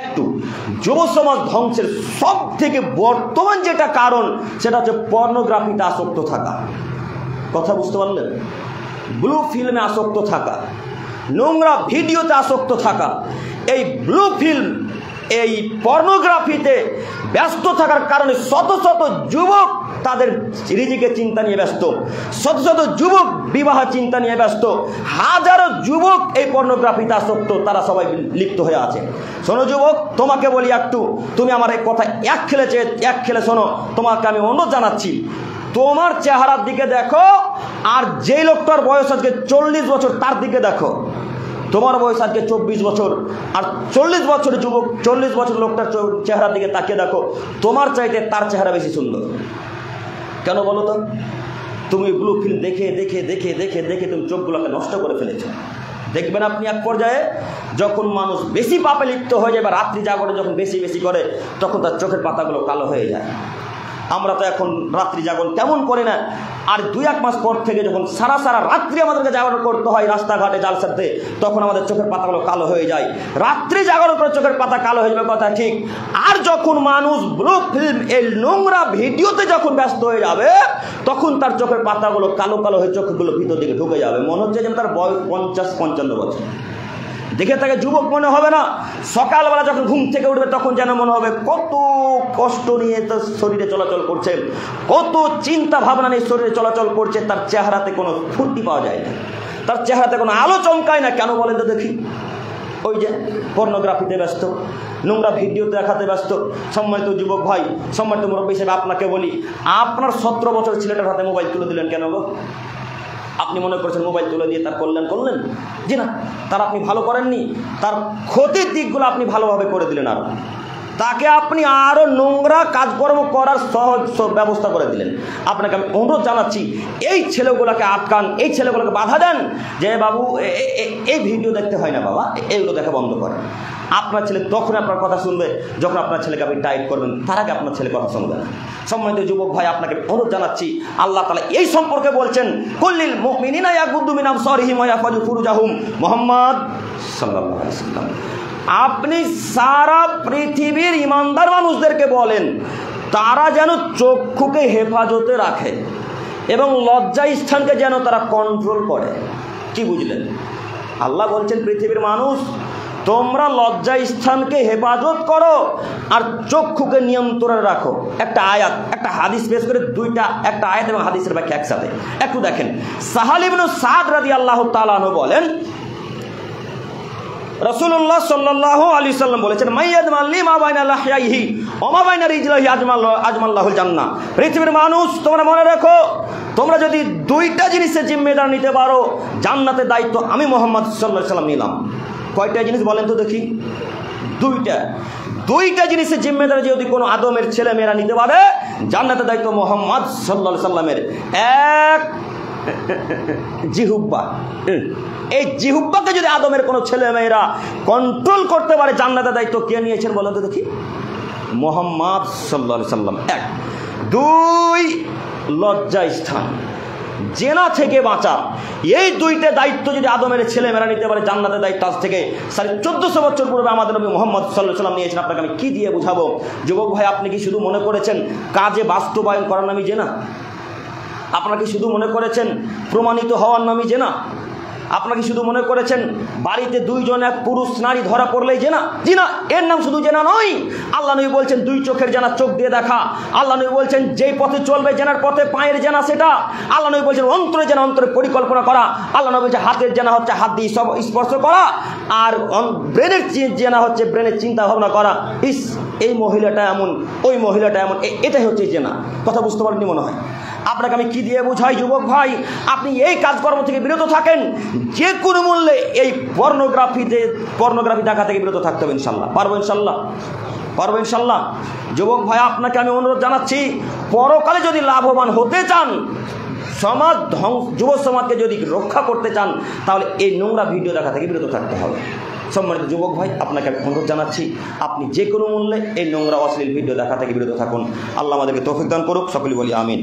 একটু যুব সমাজ ধ্বংসের সব থেকে বর্তমান যেটা কারণ সেটা হচ্ছে পর্নোগ্রাফিতে আসক্ত থাকা। কথা বুঝতে পারলেন? ব্লু ফিল্মে আসক্ত থাকা, নোংরা ভিডিওতে আসক্ত থাকা। এই ব্লু ফিল্ম, এই পর্নোগ্রাফিতে ব্যস্ত থাকার কারণে শত শত যুবক তাদের রিজিকের চিন্তা নিয়ে ব্যস্ত, শত শত যুবক বিবাহ চিন্তা নিয়ে ব্যস্ত, হাজারো যুবক এই পর্নোগ্রাফিতে আসক্ত, তারা সবাই লিপ্ত হয়ে আছে। শোনো যুবক, তোমাকে বলি একটু, তুমি আমার এই কথা এক খেলে শোনো, তোমাকে আমি অনুরোধ জানাচ্ছি, তোমার চেহারার দিকে দেখো আর যেই লোকটার বয়স আজকে 40 বছর তার দিকে দেখো। তোমার বয়স আজকে 24 বছর আর 40 বছরের যুবক, 40 বছর লোকটার চেহারার দিকে তাকিয়ে দেখো, তোমার চাইতে তার চেহারা বেশি সুন্দর। কেন বলো তো? তুমি ব্লু ফিল্ম দেখে দেখে দেখে দেখে দেখে তুমি চোখগুলোকে নষ্ট করে ফেলেছো। দেখবেন আপনি এক পর্যায়ে যখন মানুষ বেশি পাপে লিপ্ত হয়ে যায় বা রাত্রি জাগরণে যখন বেশি বেশি করে, তখন তার চোখের পাতাগুলো কালো হয়ে যায়। আমরা তো এখন রাত্রি জাগরণ তেমন করি না, আর 2-1 মাস পর থেকে যখন সারা রাত্রি আমাদেরকে জাগরণ করতে হয় রাস্তাঘাটে জালসাতে, তখন আমাদের চোখের পাতাগুলো কালো হয়ে যায়। রাত্রি জাগরণ করে চোখের পাতা কালো হয়ে যাবে, কথা ঠিক। আর যখন মানুষ ব্লু ফিল্ম, এই নোংরা ভিডিওতে যখন ব্যস্ত হয়ে যাবে, তখন তার চোখের পাতাগুলো কালো কালো হয়ে চোখগুলো ভিতর দিকে ঢুকে যাবে, মনে হচ্ছে যেন তার বয়স 50-55 বছর। দেখে তাকে যুবক মনে হবে না। সকালবেলা যখন ঘুম থেকে উঠবে তখন যেন মনে হবে কত কষ্ট নিয়ে তার শরীরে চলাচল করছে, কত চিন্তা ভাবনা নিয়ে শরীরে চলাচল করছে। তার চেহারাতে কোনো ফুর্তি পাওয়া যায় না, তার চেহারাতে কোনো আলো চমকায় না। কেন বলেন তো দেখি? ওই যে পর্নোগ্রাফিতে ব্যস্ত, নোংরা ভিডিওতে দেখাতে ব্যস্ত। সম্মানিত যুবক ভাই, সম্মানিত মুরব্বী হিসেবে আপনাকে বলি, আপনার 17 বছর ছেলেটার হাতে মোবাইল তুলে দিলেন কেন গো? আপনি মনে করছেন মোবাইল তুলে দিয়ে তার কল্যাণ করলেন? জি না, তার আপনি ভালো করেননি, তার ক্ষতির দিকগুলো আপনি ভালোভাবে করে দিলেন। আর তাকে আপনি আরও নোংরা কাজকর্ম করার সহজ ব্যবস্থা করে দিলেন। আপনাকে আমি অনুরোধ জানাচ্ছি, এই ছেলেগুলোকে আটকান, এই ছেলেগুলোকে বাধা দেন যে বাবু এই ভিডিও দেখতে হয় না বাবা, এইগুলো দেখা বন্ধ করেন। আপনার ছেলে তখন আপনার কথা শুনবে যখন আপনার ছেলেকে আপনি টাইট করবেন, তার আগে আপনার ছেলে কথা শুনবে না। সম্মানিত যুবক ভাই, আপনাকে অনুরোধ জানাচ্ছি, আল্লাহ তাআলা এই সম্পর্কে বলছেন, কুল্লিল মুমিনিনা ইয়াগুদ্দু মিন আবসারিহিম ওয়া ইয়াহফাযু ফুরুজাহুম। মুহাম্মদ সাল্লাল্লাহু আলাইহি ওয়াসাল্লাম, আপনি সারা পৃথিবীর ইমানদার মানুষদেরকে বলেন তারা যেন চক্ষুকে হেফাজতে রাখে এবং লজ্জা স্থানকে যেন তারা কন্ট্রোল করে। কি বুঝলেন? আল্লাহ বলছেন, পৃথিবীর মানুষ তোমরা লজ্জা স্থানকে হেফাজত করো আর চক্ষুকে নিয়ন্ত্রণে রাখো। একটা আয়াত, একটা হাদিস পেশ করে দুইটা, একটা আয়াত এবং হাদিসের ব্যাখ্যা একসাথে একটু দেখেন। সাহাল ইবনে সাদ রাদিয়াল্লাহু তাআলা আনহু বলেন, রাসূলুল্লাহ সাল্লাল্লাহু আলাইহি সাল্লাম বলেছেন, মাইয়াদমাল্লি মা বাইনা লাহইহি ওয়া মা বাইনা রিজলিহি আজমাল্লাহুল জান্নাহ। পৃথিবীর মানুষ তোমরা মনে রাখো, তোমরা যদি দুইটা জিনিসের জিম্মেদার নিতে পারো, জান্নাতের দায়িত্ব আমি মুহাম্মদ সাল্লাল্লাহু আলাইহি সাল্লাম নিলাম। কয়টা জিনিস বলেন তো দেখি? দুইটা জিনিসের জিম্মেদারি যদি কোনো আদমের ছেলে মেয়েরা নিতে পারে, জান্নাতের দায়িত্ব মুহাম্মদ সাল্লাল্লাহু আলাইহি সাল্লামের। এক, জিহুব্বা। এই জিহুব্বাকে যদি আদমের কোনো ছেলে মেয়েরা কন্ট্রোল করতে পারে, জান্নাতের দায়িত্ব কে নিয়েছেন বলেন তো দেখি? মুহাম্মদ সাল্লাল্লাহু আলাইহি সাল্লাম। এক। দুই, লজ্জা স্থান, জেনা থেকে বাঁচা। এই দুইটা দায়িত্ব যদি আদমের ছেলে মেয়েরা নিতে পারে, জান্নাতের দায়িত্ব আজ থেকে 1450 বছর পূর্বে আমাদের নবী মুহাম্মদ সাল্লাল্লাহু আলাইহি সাল্লাম নিয়েছেন। আপনাকে আমি কি দিয়ে বুঝাবো? যুবক ভাই, আপনি কি শুধু মনে করেছেন কাজে বাস্তবায়ন করার নামই জেনা? আপনারা কি শুধু মনে করেছেন প্রমাণিত হওয়ার নামই জেনা? আপনারা কি শুধু মনে করেছেন বাড়িতে 2 জন এক পুরুষ নারী ধরা পড়লেই জেনা? জি না, এর নাম শুধু জেনা নয়। আল্লাহ নবী বলছেন 2 চোখের জেনা চোখ দিয়ে দেখা। আল্লাহ নবী বলছেন যেই পথে চলবে জেনার পথে পায়ের জেনা সেটা। আল্লাহ নবী বলছেন অন্তরে জেনা অন্তরে পরিকল্পনা করা। আল্লাহ নবী বলছেন হাতের জেনা হচ্ছে হাত দিয়ে সব স্পর্শ করা, আর ব্রেনের জেনা হচ্ছে ব্রেনের চিন্তা ভাবনা করা। এই মহিলাটা এমন, ওই মহিলাটা এমন, এটাই হচ্ছে জেনা। কথা বুঝতে পারেননি মনে হয়? আপনাকে আমি কি দিয়ে বুঝাই যুবক ভাই, আপনি এই কাজকর্ম থেকে বিরত থাকেন, যে কোনো মূল্যে এই পর্নোগ্রাফি দেখা থেকে বিরত থাকতে হবে। ইনশাল্লাহ পারবো, পারবো ইনশাল্লাহ। যুবক ভাই, আপনাকে আমি অনুরোধ জানাচ্ছি, পরকালে যদি লাভবান হতে চান, যুব সমাজকে যদি রক্ষা করতে চান, তাহলে এই নোংরা ভিডিও দেখা থেকে বিরত থাকতে হবে। সম্মানিত যুবক ভাই, আপনাকে আমি অনুরোধ জানাচ্ছি, আপনি যে কোনো মূল্যে এই নোংরা অশ্লীল ভিডিও দেখা থেকে বিরত থাকুন। আল্লাহ আমাদেরকে তৌফিক দান করুক। সকলে বলি আমিন।